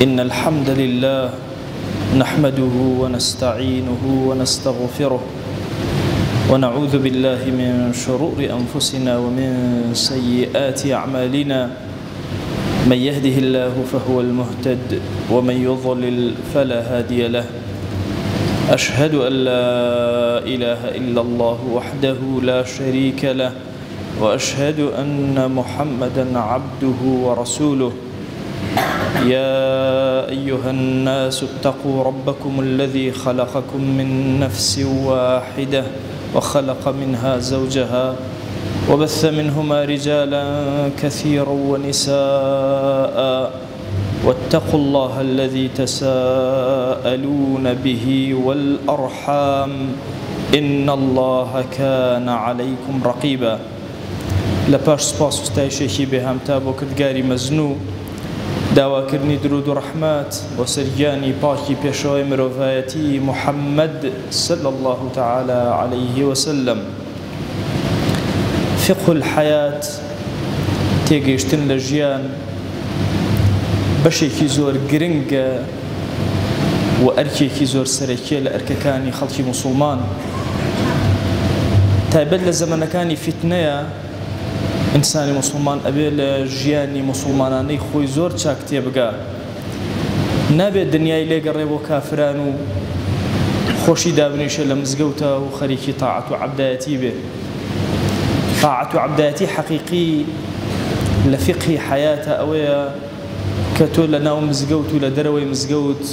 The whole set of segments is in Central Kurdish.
إن الحمد لله نحمده ونستعينه ونستغفره ونعوذ بالله من شرور أنفسنا ومن سيئات أعمالنا من يهده الله فهو المهتد ومن يضلل فلا هادي له أشهد أن لا إله إلا الله وحده لا شريك له وأشهد أن محمدا عبده ورسوله يا أيها الناس اتقوا ربكم الذي خلقكم من نفس واحدة وخلق منها زوجها وبث منهما رجالا كثيرا ونساء واتقوا الله الذي تساءلون به والأرحام إن الله كان عليكم رقيبا. لپاش سپاس و ستایشێکی بێهامتا بۆ کردگاری مەزنوو داواکردنی درود و ڕەحمات بۆ سەرگیانی پاکی پێشەوەی مرۆڤایەتی محەممەد صلی الله تعالى عليه وسلم. فقه الحياة تێگەیشتن لە ژیان بەشێکی زۆر گرنگە و ئەرکێکی زۆر سەرەکیە لە ئەرکەکانی خەڵکی موسڵمان، تایبەت لە زەمانەکانی فتنەیە ئینسانی موسڵمان ئەبێ لە ژیانی موسڵمانانەی خۆی زۆر چاک تێبگا، نابێت دنیای لێگەڕێ بۆ کافران و خۆشی دابنیشە لە مزگەوتە و خەریکی تاعەت و عەبدایەتی بێ. تاعەت و عەبدایەتی حەقیقی لە فقهی حەیاتە ئەوەیە کە تۆ لە ناو مزگەوت و لە دەرەوەی مزگەوت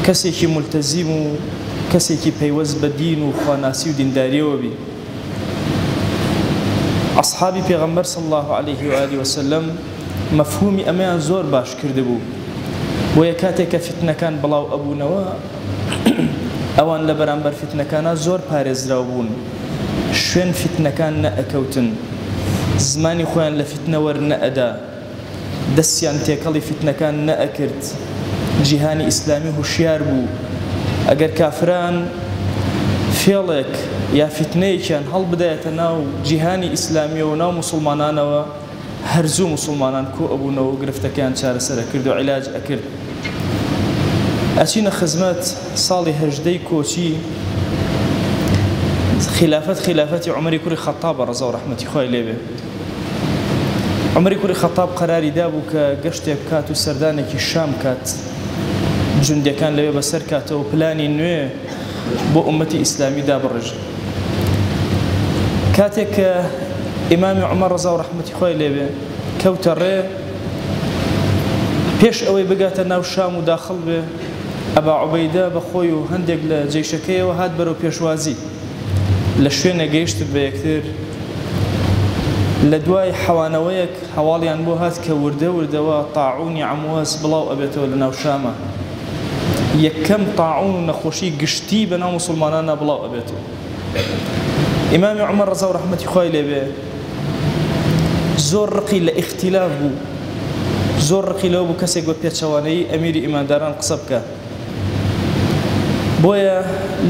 کەسێکی مولتەزیم و کەسێکی پەیوەست بە دین و خواناسی و دینداریەوە بی. أصحابي پیغمبر صلى الله عليه وآله وسلم مفهومي أميان زور باش كردبو ويكاتك فتنة كان بلاو أبو نوا أوان لبرانبر فتنة كان زور بارز راوبون شوين فتنة كان نأكوتن زماني خوان لفتنة ورنأدا دسيان تيكالي فتنة كان نأكرت جهاني إسلامي هشيار بو أجر كافران فيلك یا فتنەیەکیان هەڵبدایەتە ناو جیهانی ئیسلامیەوە و ناو موسڵمانانەوە هەرزوو موسڵمانان کۆ ئەبوونەوە و گرفتەکەیان چارەسەرە کرد و عیلاج ئەکرد. ئەچینە خزمەت ساڵی هەژدەی کۆچی خلافەتی عومەری کوڕی خەتاب ڕەزا و ڕەحمەتی خوای لێبێ. عومەری کوڕی خەتاب قەراری دابوو کە گەشتێک بکات و سەردانێکی شام کات، جوندەکان لەوێ بەسەر کاتەوە پلانی نوێ بۆ ئومەتی ئیسلامی دابڕژ. کاتێک کە ئیمامی عومەر ڕەزا و ڕەحمەتی خوای لێبێ کەوتە ڕێ، پێش ئەوەی بگاتە ناو شام و داخڵ بێ، ئەبا عوبەیدە بەخۆی و هەندێک لە جێیشەکەیەوە هات بەرەو پێشوازی لە شوێنە گەیشتت بە یەکتر. لە دوای حەوانەوەیەک هەواڵیان بۆ هات کە وردەوە تاعونی عەمواس بڵاو ئەبێتەوە لە ناو شامە، یەکەم تاعون و نەخۆشی گشتی بە ناو موسڵمانانە بڵاو ئەبێتەوە. ئیمامی عومەر ڕەزا و ڕەحمەتی خوای لێبێ زۆر ڕقی لە ئیختیلاف بوو، زۆر ڕقی لەوە بوو کەسێک بە پێچەوانەیی ئەمیری ئیمانداران قسە بکە. بۆیە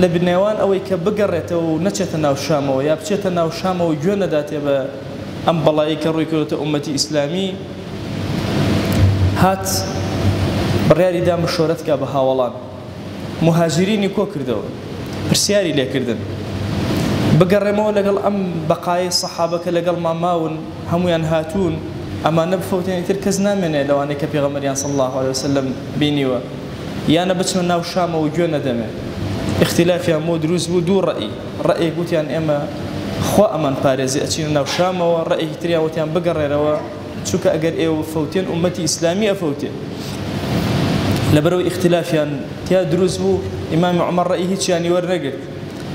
لە بنێوان ئەوەی کە بگەڕێتەوە و نەچێتە ناو شامەوە یا بچێتە ناو شامەوە گوێ نەداتێ بە ئەم بەڵایی کە ڕووی کردوتە ئومەتی ئیسلامی، هات بڕیاری دا مشۆرەتکە بە هاوڵان مهاجرینی کۆ کردەوە، پرسیاری لێکردن بگەڕێمەوە لەگەڵ ئەم بەقای سەحابەکە لەگەڵ ماماون هەمویان هاتوون، ئەمانە بفەوتێنی تر کەس نامێنێ لەوانەی کە پێغەمبەریان صلی الله عليه وسلم بینیوە، یانە بچمە ناو شامەوە گوێ نەدەمێ. اختلافیان بۆ دروست بوو، دوو ڕەئی گوتیان ئێمە خوا ئەمان پارێزی ئەچینە ناو شامەوە، ڕەئی تریان وتیان بگەڕێرەوە چونکە ئەگەر ئێوە فەوتێن ئومەتی ئیسلامی ئەفەوتێ. لەبەرەوەی اختلافیان تیا دروست بوو، ئیمامی عومەر ڕەئی هیچیانی وەرنەگرت،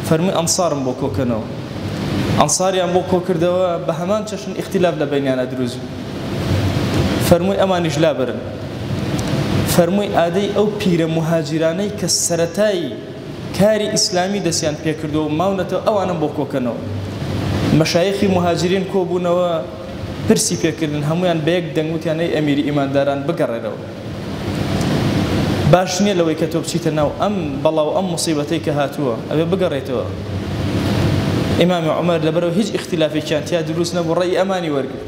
فەرمووی ئەنسارم بۆ کۆکەنەوە. ئەنساریان بۆ کۆکردەوە بە هەمان چەشن اختلاف لە بەینیانە دروست بوو. فەرمووی ئەمانیش لابرن، فەرمووی ئادەی ئەو پیرە مهاجرانەی کە سەرەتایی کاری ئیسلامی دەستیان پێکردەوە و ماونەتەوە ئەوانم بۆ کۆکەنەوە. مەشایخی مهاجرین کۆبوونەوە پرسی پێکردن، هەمویان بە یەک دەنگوتیانەی ئەمیری ئیمانداران بگەڕێرەوە. باش نییە لەوەی کە تۆ بچیتە ناو ئەم بەڵاو ئەم مصیبەتەی کە هاتووە ئەبێ بگەڕێتەوە. ئیمامی عومەر لەبەرەوە هیچ اختلافێکیان تیا دروست نەبوو، ڕێی ئەمانی وەرگرت،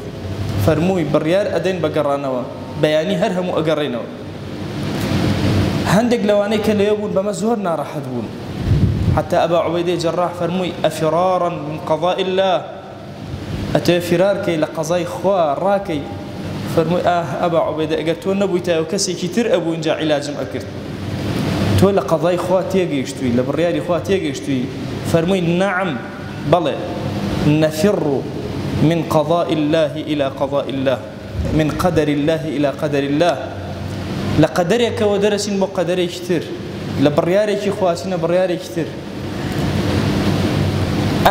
فەرمووی بڕیار ئەدەین بە گەڕانەوە بياني هرهم وأقرينه هندق لواني كان يبون بما زهرنا راح تبون حتى أبا عبيدة جراح فرمي أفرارا من قضاء الله أتى فرارك لقضاء خوا راكي فرمي أبا عبيدة قلت نبويتا وكسي كتير أبو إنجا علاج مأكرت تولى قضاء خوا تيجيشتوي لبريالي خوا تيجيشتوي فرمي نعم بلى نفر من قضاء الله إلى قضاء الله من قدر الله إلى قدر الله لقدرك ودرس وقدري كتير لبريارك خواتنا برياري كتير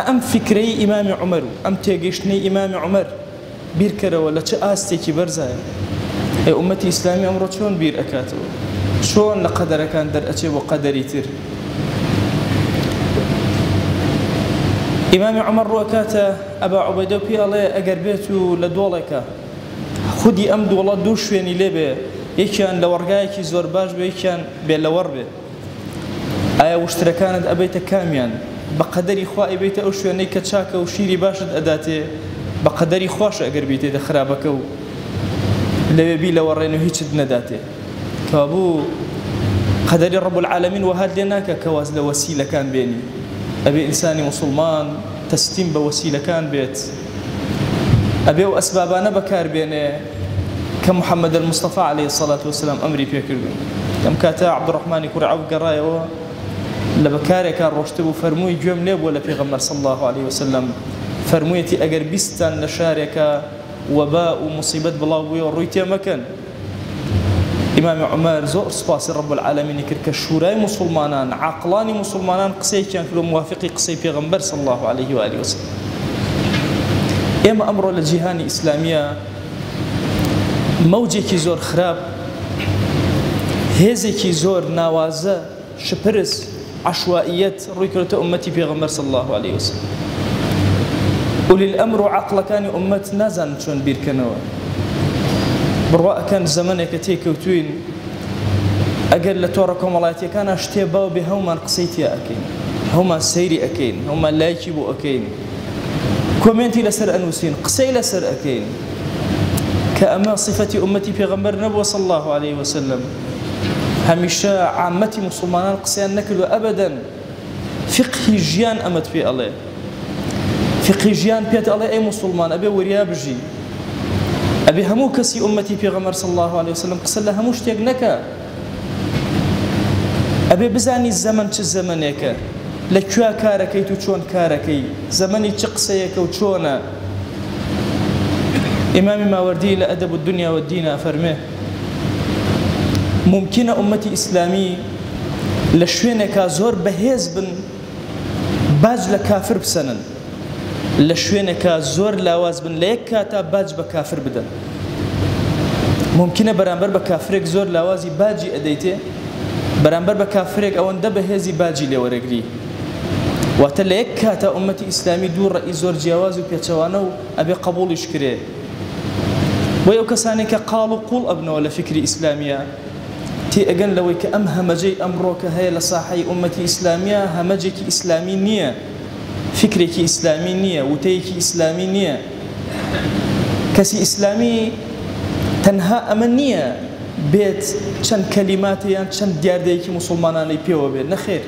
أم فكري إمام عمر أم تيجيشني إمام عمر بير كرا ولا تأستي برزايا يا أمتي إسلامي أمر شلون بير أكاتو شلون لقدر كان در أتي وقدري تير إمام عمر روكاتا أبا عبيدة بي الله أقربيتو لدولك خدي أمد والله دوش ويني لبه يكان لورقايكي زور باش بي يكان بي لوربه آية واشتركانت أبيت كاميان بقدري خوا أبيت أوشواني كتشاكا وشيري باشد أداتي بقدري خواش أقربيتي دخرابك لبي لورينو هيتش نداتي كابو قدري رب العالمين وهاد لناك كواز لوسيلة كان بيني أبي إنساني مسلمان تستيم بوسيلة كان بيت أبي وأسبابنا بكار بيني كمحمد المصطفى عليه الصلاة والسلام أمري فيك كم كاتا عبد الرحمن كرعو قرايا لبكاري كان روشتبو فرموي جوم ليب ولا في غمر صلى الله عليه وسلم فرمويتي أجر بيستان لشارك وباء ومصيبة بلاوي ورويتي مكان إمام عمر زور سباس رب العالمين كرك الشوراي مسلمانان عقلاني مسلمانان قصي كان في موافقي قصي في غمبر صلى الله عليه وآله وسلم إما أمر لجهاني إسلامية موجي كي زور خراب هزي كي زور نوازة شبرز عشوائيات ركرة أمتي في غمبر صلى الله عليه وسلم أولي الأمر عقل كان أمت نازن شون بير كانوا برواء كان زمانك تيكوتوين أقل لتوركم الله كان اشتباو بهما قصيتي أكين هما سيري أكين هما لايكيبو أكين كومنتي لسر أنوسين قصي لسر أكين كأما صفة أمتي في غمبر نبو صلى الله عليه وسلم هميشا عامتي مسلمان قصيان نكل أبدا فقه جيان أمت في الله فقه جيان بيت الله أي مسلمان أبي وريابجي أبي همو كسي أمتي في غمر صلى الله عليه وسلم قصر لها مشتاق نكا أبي بزاني الزمن چه زمنك لكوا كاركي تو چون كاركي زمني چقسيك و چونا إمام ماوردي لأدب الدنيا والدين أفرمه ممكن أمتي إسلامي لشوينك زور بهيز بن باج لكافر بسنن لشوينك زور لاواز بن ليكاتا باج بكافر بدن ممكن برانبر بكافرك زور لاوازي باجي أديته برانبر بكافرك أو اندب هزي باجي لورقري وتليكاتا أمتي إسلامي دور رئيس زور جواز وبيتشوانو أبي قبول يشكره ويو كسانك قالوا قول أبنا ولا فكري إسلامية تي أجن لويك أم همجي أمروك هاي لصاحي أمتي إسلامية همجك إسلامي نية فكرك إسلامي نية وتيك إسلامي نية كسي إسلامي تنهى أمنية بيت شن كلمات يعني شن ديار ديك مسلمانان يبيو بيت نخير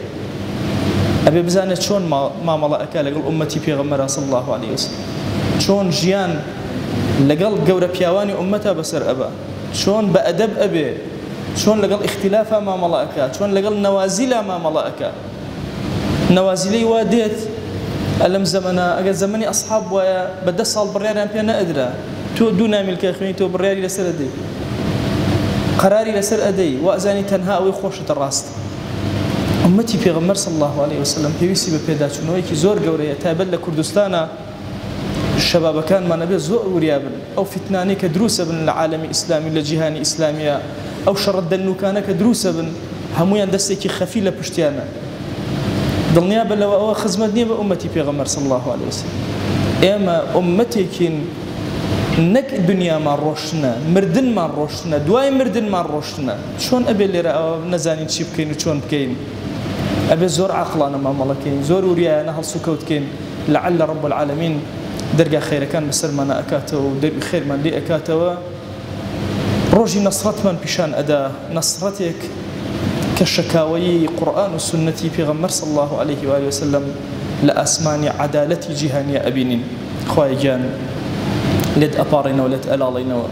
أبي بزانة شون ما ملا أكال قل أمتي في غمرة صلى الله عليه وسلم شون جيان لقل جورة بيواني أمتها بسر أبا شون بأدب أبي شون لقل اختلافا ما ملا أكال شون لقل نوازلا ما ملا أكال نوازلي واديت ألم زمنا أجل زمني أصحاب ويا بدأ صال برياري أم بينا أدرى تو دونا ملك أخواني تو برياري لسر أدي قراري لسر أدي وأزاني تنها أو خوشة الراست أمتي في غمر صلى الله عليه وسلم في ويسي ببيدات ونويكي زور قورية تابل لكردستانا الشباب كان ما نبي زور وريابن أو فتناني كدروسة بن العالم الإسلامي لجهاني إسلامية أو شرد النوكان كدروسة بن همويان دستيكي خفيلة بشتيانا ضلنيا بل أو خزمتني بأمتي في غمر صلى الله عليه وسلم إما أمتي نك دنيا ما روشنا مردن ما روشنا دواي مردن ما روشنا شون أبي اللي رأى نزاني تشيب كين وشون بكين أبي زور عقلنا ما ملكين زور وريانا هالسكوت كين لعل رب العالمين درجة خير كان مسر ما أكاته ودرجة خير من لي أكاته ڕۆژی نەسرەتمان پیشان ئەدا نەسرەتێک کە شەکاوەی قورئان و سنەتی پێغەمبەر صلی الله عليه وآله وسلم لە ئاسمانی عەدالەتی جیهانیە ئەبینین. خوای گیان لێت ئەپاڕێنەوە لێت ئەلاڵێنەوە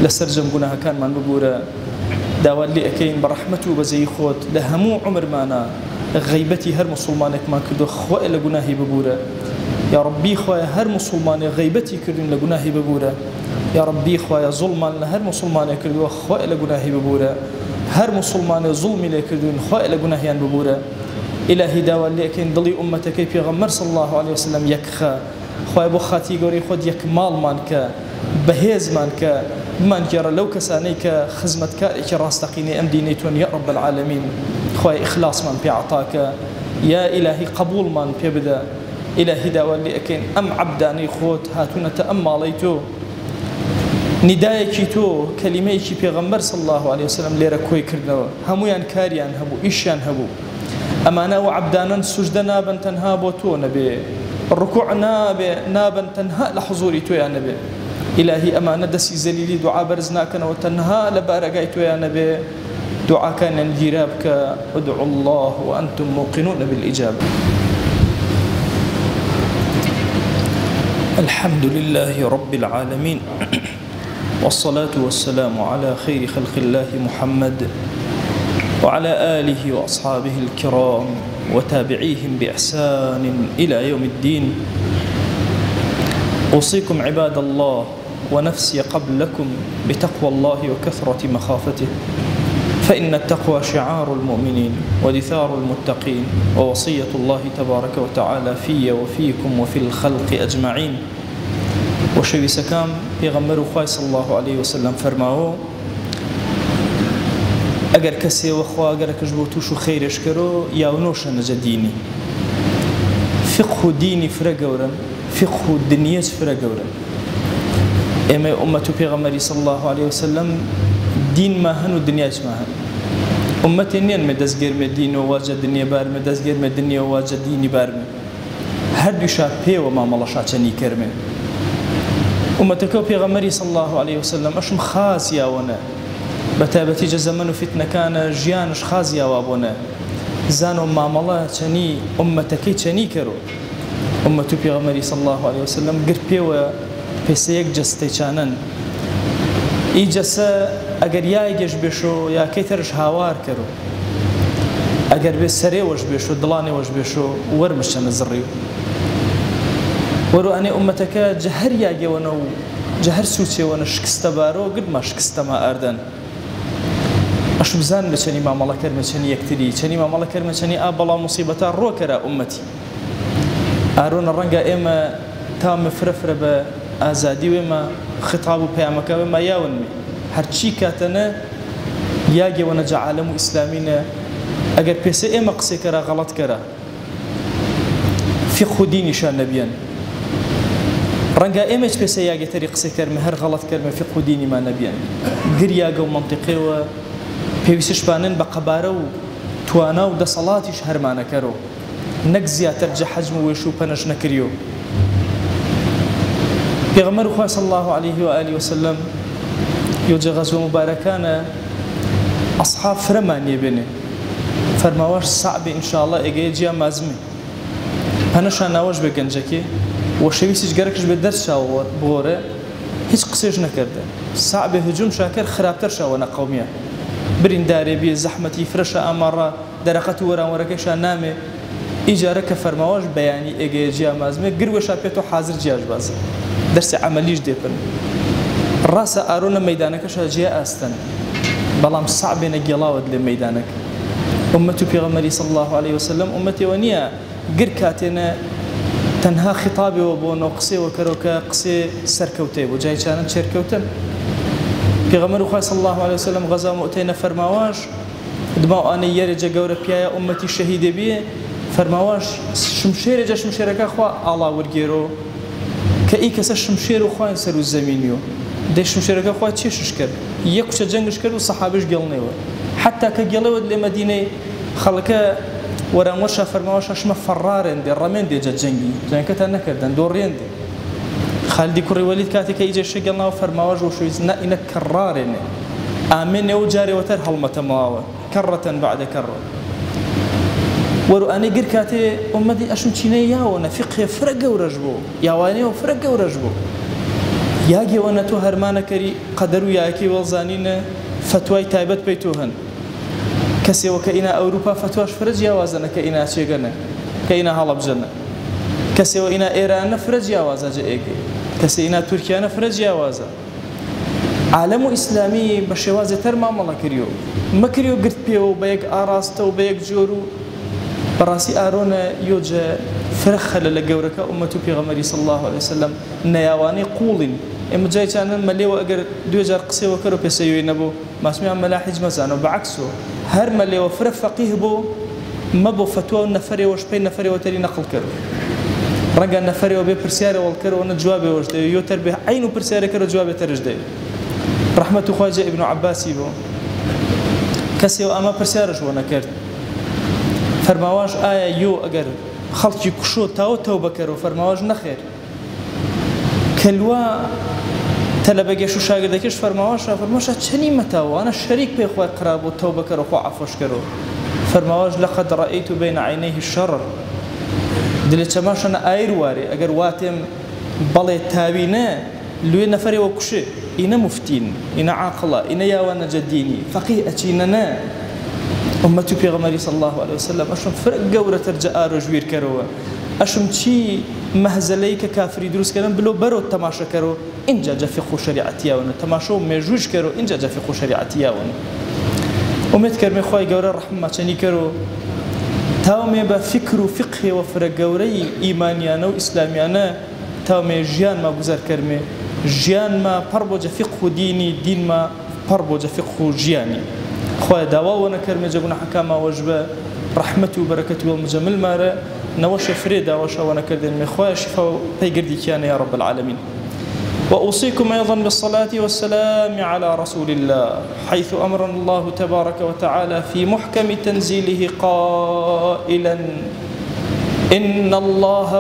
لەسەر جەم گوناهەکانمان ببوورە داوات لێ ئەەکەین بە ڕەحمەت و بەزەی خۆت لە هەموو عومرمانە غیبەتی هەر موسڵمانێکمان کردو خوای لە گوناهی ببوورە یا ربی خوای هەر موسڵمانێک غیبەتی کردوین لە گوناهی ببوورە یا ربی خوای زوڵمان لە هەر موسڵمانێک کردووە خوای لە گوناهی ببوورە هەر موسڵمانێک زوڵمی لێ کردوین خوای لە گوناهیان ببوورە إلهی داوات لێ ئەەکەین دڵی ئومەتەکەی پێغەمبەر صلی الله عليه وسلم یەکخە خوای بۆ خاتی گەورەی خۆت یەک ماڵمان کە بەهێزمان کە بمانگێڕە لەو کەسانەی کە خزمەتکارێکی ڕاستەقینەی ئەم دینەی تۆن یا رب العالمین خوای ئیخلاسمان پێ عەتاکە یا ئیلاهی قبوڵمان پێ بدە إلهی داوات لێ ئەەکەین ئەم عەبدانەی خۆت هاتوونەتە ئەم ماڵەی تۆ ندایەکی تۆ کەلیمەیەکی پێغەمبەر صلی الله عليه وسلم لێرە کۆی کردنەوە هەمویان کاریان هەبوو ئیشیان هەبوو ئەمانە و عەبدانن سوژدە نابن تەنها بۆ تۆ نەبێ ڕکوع نابن تەنها لە حوزوری تۆیان نەبێ إلهی ئەمانە دەستی زەلیلی دوعا بەرز ناکەنەوە تەنها لە بارەگای تۆیان نەبێ دوعاکانیان گیرا بکە ادعوا الله وأنتم موقنون بالإجابة. الحمد لله رب العالمين والصلاة والسلام على خير خلق الله محمد وعلى آله وأصحابه الكرام وتابعيهم بإحسان إلى يوم الدين. أوصيكم عباد الله ونفسي قبلكم بتقوى الله وكثرة مخافته فإن التقوى شعار المؤمنين ودثار المتقين ووصية الله تبارك وتعالى في وفيكم وفي الخلق أجمعين. وشوي سكام پیغمبر خوای صلی الله عليه وسلم فرماوه اگر کسی وخوا اگر کش بو توش خیرش کرو یا نوش نجدینی فقه دینی فرقورن فقه دنیاش فرقورن اما امته پیغمبر صلی الله عليه وسلم دین ما هن و دنیاش ما هن امتی نین مدزگیر می دین و واجد دنیا بار مدزگیر می دنیا و واجد دینی بار هر دوشا پی و ما ملاشا چنی کرمه أمتك وبيغمري صلى الله عليه وسلم أشم خازيا ونا بتابتي جزمن وفتنة كان جيانش خازيا وابونا زانو معاملة تشني أمتك تشني كرو أمتو بيغمري صلى الله عليه وسلم قربي و بيسيك جستي كانن إيجسا أجر يايجش بشو يا كيترش هاوار كرو أجر بسري وش بشو ضلاني وش بشو ورمشان الزريو ورو أني أمتك جهر ياجي ونو جهر سوتي ونو شكست بارو قد ما شكست ما أردن أشوف زان بشني ما ملا كرمة شني يكتري شني ما ملا كرمة شني أبلا مصيبة روكرا أمتي أرون الرنجة إما تام فرفر بأزادي وما خطاب بيامك وما ياونمي هرشي كاتنا ياجي ونجا عالم إسلامينا أجر بس إما قصي كرا غلط كرا في خديني شان نبيان رنجا إيمج بس ياجي طريق سكر مهر غلط كلمة في قديني ما نبيان قريا جو منطقي و بيوسش بانن بقبارة و توانا و دصلاتي شهر ما نكرو نجزيا ترجع حجم ويشو بنش نكريو بيغمر خواه صلى الله عليه وآله وسلم يوجد غزو مباركانا أصحاب فرمان يبني فرماواش صعب إن شاء الله إجيجيا مازمي هنشان ناوش بجنجكي وشويسيش جركش بالدرس شاور بورة هيش قصيش نكرده صعب هجوم شاكر خرابتر شاونا قومية برين داري بي زحمتي فرشة أمارة درقة ورا كيشا نامي إيجارك فرماواش بياني إجيجيا مازمي قروش أبيتو حاضر جياج باز درس عمليش ديبن الراس أرونا ميدانك شاجيا أستن بلام صعب نجلاود لميدانك أمتي بيغمري صلى الله عليه وسلم أمتي ونيا قركاتنا تنها خطابي وبونو قصي وكروكا قصي سركوتي وجاي كانت شركوتن بيغمر خواه صلى الله عليه وسلم غزا مؤتينا فرماواش دماء أنا يرجع جورا بيا أمتي شهيدة بيه فرماواش شمشير جا شمشيرك خواه الله ورجيرو كأي كسر شمشير وخواه ينسروا الزمينيو ده شمشيرك خواه تشيشش كر يكوش جنگش كر وصحابش قلنيو حتى كجلود لمدينة خلقه وران ورشا فرماوش اشما فرارن دي الرمين دي جنگي جنكتا نكردن دورين دي خالدي كوري وليد كاتي كيجي شقلنا وفرماوش وشو يزنا إنك كرارن ئامێنێ و جارێوەتەر هەڵمەتەماوە کەڕەتەن بەعدە کەڕە وەرو ئەنەی گر کاتێ ئومەتی ئەشم چینەی یاوەنە فقهێ فرە گەورەش بوو یاوانەیەوە فرە گەورەش بوو یاگێوەنە تۆ هەرمانەکەری قەدەر و یاکی وەڵزانینە فتوای تایبەت پێی تۆ هەن کەسێەوە کە ئینا ئەوروپا فتواش فرە جیاوازەنە کە ئینا چێگەنە کە ئینا هەڵەبژەنە کەسێەوە ئینا ئێرانە فرە جیاوازە جە ئێگەی کەسێ ئینا تورکیانە فرە جیاوازە عالم و ئیسلامی بە شێوازێ تەر مامەڵە کردیەوە مەکردیەوە گرت پێوە بە یەک ئاراستە و بە یەک جۆر و بەڕاستی ئارۆنە یۆجە فرەخەلە لە گەورەکە ئومەت و پێغەمبەری صلی الله عليه وسلم نەیاوانەی قوڵین ئێمە جایچانە مەلێوە ئەگەر 2000 قسەوە کەرە پێسەوێ نەبوو ماسمیان مەلاحیج مەزانەوە بەعکسەوە هەر مەلێوە فرە فەقیه بوو مەبوو فتوە و نەفەرێوەش پێی نەفەرێوە تەری نەقڵ کرد ڕەنگە نەفەرێوە بێ پرسیارە وەڵکەرەوە نە جوابێوەش دەوێت یۆتەر بێ عین و پرسیارەکەرە جوابێتەرش دەوێت ڕەحمەت و خواجە ئیبن عەباسی بوو کەسێوە ئەمە پرسیارش بۆ نەکرد فەرماواش ئایا یۆ ئەگەر خەڵکی کوشۆ تاوە تەوبە کەرەوە فەرماواش نەخێر کەلوە تەلەبەگەش و شاگردەکەش فەرماواشە چەنی مەتاوانە شەریک پێی خۆی قرار بۆ تەوبە کەرەوە خۆ عەفوش کەرەوە فەرماواش لەقەد ڕەئەیت بەینە عەینەیه الشەڕ دلێ چەماشەنە ئایر وارێ ئەگەر واتێم بەڵێ تاوینە لوێ نەفەرێوە کوشێ ئینە مفتین ئینە عاقڵە ئینە یاوانە جەدینی فەقیه ئەچینە نە ئومەت و پێغەمبەری صلی الله عليه وسلم ئەشم فرق گەورەتر جە ئارۆ ژویر کەرەوە ئەشم چی مەهزەلەی کە کافری دروستکردن بلۆ بەرەوە تەماشەکەرەوە اینجا جە فقه و شەریعەتیاوەنە تەماشە و مێژووش کەرەوە اینجا جە فقه و شەریعەتیاوەنە ئومێد کەرمێ خوای گەورە ڕەحمەچەنی کەرەوە تاومێ بە فکر و فقهێوە فرە گەورەی ئیمانیانە و ئیسلامیانە تاومێ ژیانمە گوزەر کەرمێ ژیانمە پەڕ بۆ جە فقه و دینی دینمە پەڕ بۆ جە فقه و ژیانی خوای داواوە نەکەرمێ جە گوناحەکانماوەش بە رحمة وبركة والمجمل مارا نوش فريدا وشاونا كردن مخواش فيقردي كان يا رب العالمين. وأوصيكم أيضا بالصلاة والسلام على رسول الله حيث أمرنا الله تبارك وتعالى في محكم تنزيله قائلا إن الله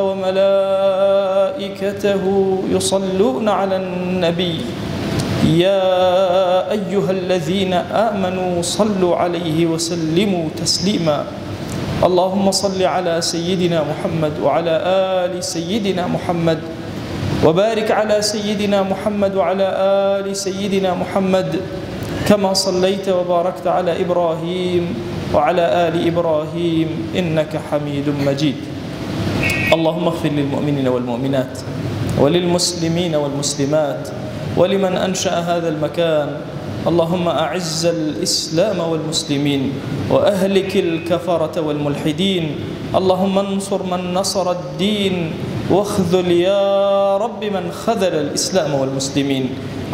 وملائكته يصلون على النبي يا أيها الذين آمنوا صلوا عليه وسلموا تسليما اللهم صل على سيدنا محمد وعلى آل سيدنا محمد وبارك على سيدنا محمد وعلى آل سيدنا محمد كما صليت وباركت على إبراهيم وعلى آل إبراهيم إنك حميد مجيد. اللهم اغفر للمؤمنين والمؤمنات وللمسلمين والمسلمات ولمن أنشأ هذا المكان. اللهم أعز الإسلام والمسلمين وأهلك الكفرة والملحدين. اللهم انصر من نصر الدين واخذل يا رب من خذل الإسلام والمسلمين.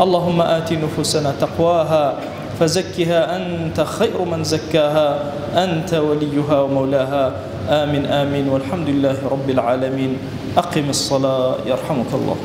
اللهم آت نفوسنا تقواها فزكها أنت خير من زكاها أنت وليها ومولاها. آمين آمين والحمد لله رب العالمين. أقم الصلاة يرحمك الله.